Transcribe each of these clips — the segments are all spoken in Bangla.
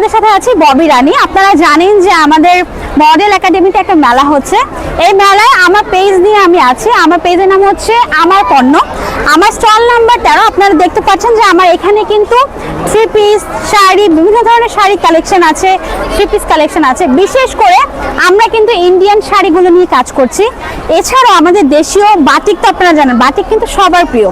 আপনাদের সাথে আছি ববি রানী। আপনারা জানেন যে আমাদের মডেল একাডেমিতে একটা মেলা হচ্ছে। এই মেলায় আমার পেজ নিয়ে আমি আছি। আমার পেজের নাম হচ্ছে আমার পণ্য। আমার স্টল নাম্বার 13। আপনারা দেখতে পাচ্ছেন যে আমার এখানে কিন্তু থ্রি পিস, শাড়ি, বিভিন্ন ধরনের শাড়ি কালেকশন আছে, থ্রি পিস কালেকশন আছে। বিশেষ করে আমরা কিন্তু ইন্ডিয়ান শাড়িগুলো নিয়ে কাজ করছি। এছাড়াও আমাদের দেশীয় বাটিক, তো আপনারা জানেন বাটিক কিন্তু সবার প্রিয়।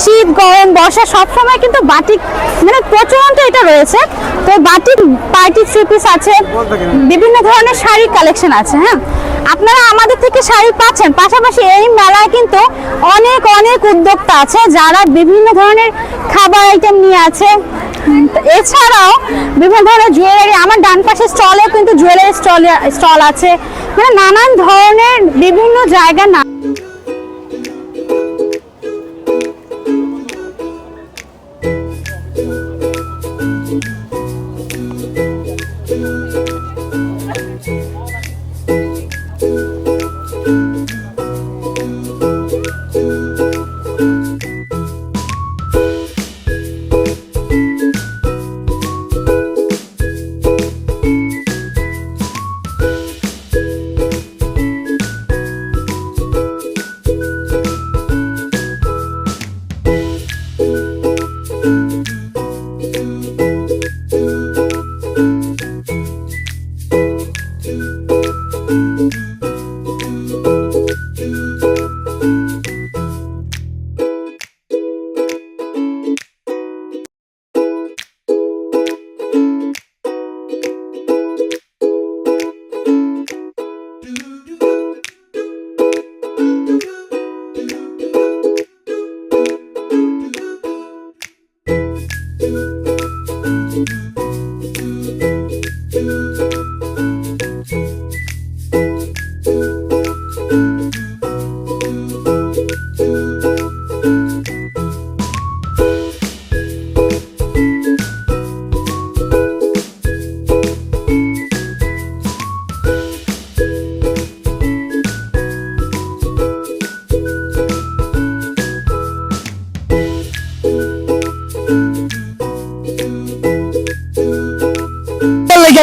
শীত, গরম, বর্ষা সবসময় কিন্তু বাটিক মানে প্রচলন এটা রয়েছে। তো বাটিক পার্টি থ্রি পিস আছে, বিভিন্ন ধরনের শাড়ি কালেকশন আছে। হ্যাঁ, আপনারা আমাদের থেকে শাড়ি পাচ্ছেন। পাশাপাশি এই মেলায় কিন্তু অনেক অনেক উদ্যোক্তা আছে যারা বিভিন্ন ধরনের খাবার আইটেম নিয়ে আছে। এছাড়াও বিভিন্ন ধরনের জুয়েলারি, আমার ডান পাশে স্টলেও কিন্তু জুয়েলারি স্টল আছে। মানে নানান ধরনের বিভিন্ন জায়গা না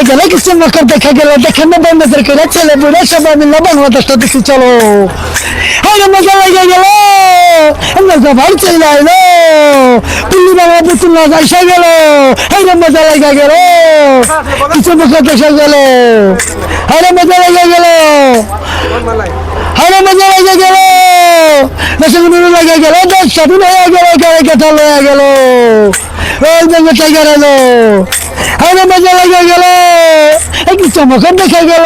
গেল কিছু মকর দেখা গেল, দেখে নব্বই নজর করে ছেলে বুড়ে সবাই মিলে বাংলাদেশটা দেখি চলো। হ্যাঁ মজা লেগে গেল, ভাই চলে আইলো পুলি বাবা বুতুল নাচ আসা গেল। হ্যাঁ মজা লেগে গেল, কিছু মকর দেখা গেল। হ্যাঁ মজা লেগে গেল, হ্যাঁ মজা লেগে গেল, দেশে লেগে গেল, দেশ স্বাধীন হয়ে গেল, গাড়ি কেটে লয়ে গেল, ওই জঙ্গলটা গেল। আরে মজা লেগে গেল, একটু চমকন দেখা গেল,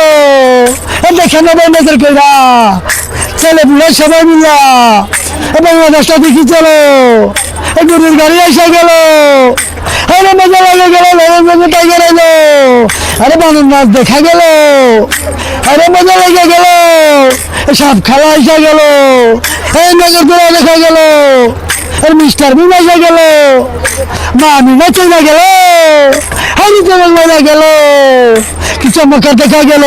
দেখে নব্বই নজর কইরা ছেলে বুড়ে সবাই মিলা বাংলাদেশটা দেখি চলো। গরুর গাড়ি এসে গেল, আরে মজা লেগে গেল, মজাটা গেল। আরে বানর মাছ দেখা গেল, আরে মজা লেগে গেল, সব খেলা এসে গেল, এই নজর করে দেখা গেল, আর মিস্টার বিন এসে গেল, মামিনা চলে গেল, হারি চলে গেল, কি চমৎকার দেখা গেল।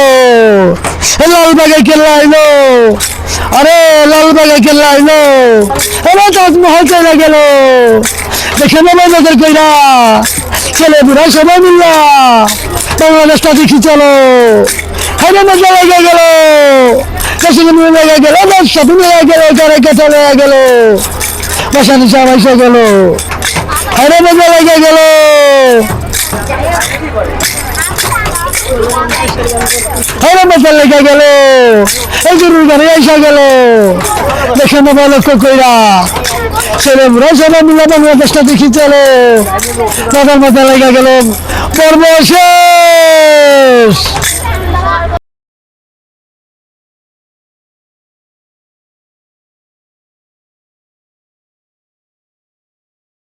লালবাগে কেল্লা আইলো, আরে লালবাগে কেল্লা আইলো, আরে তাজমহল চলে গেল, দেখে নেবে নজর কইরা ছেলে বুড়া সবাই মিল্লা বাংলাদেশটা দেখি চলো। হারে মজা লেগে গেল, দেশে লেগে গেল, স্বাধীন হয়ে গেল, গাড়ি কেটে লয়ে গেল, বসানি সব এসে গেল। আরে মজা লেগে গেল, আরে মজা লেগে গেল, এই গরুর গাড়ি এসে গেল, দেখে নেবা লক্ষ্য কইরা ছেলে বুড়া সবাই মিলে বাংলাদেশটা দেখি চলো। মজা লেগে গেল, পর্ব শেষ।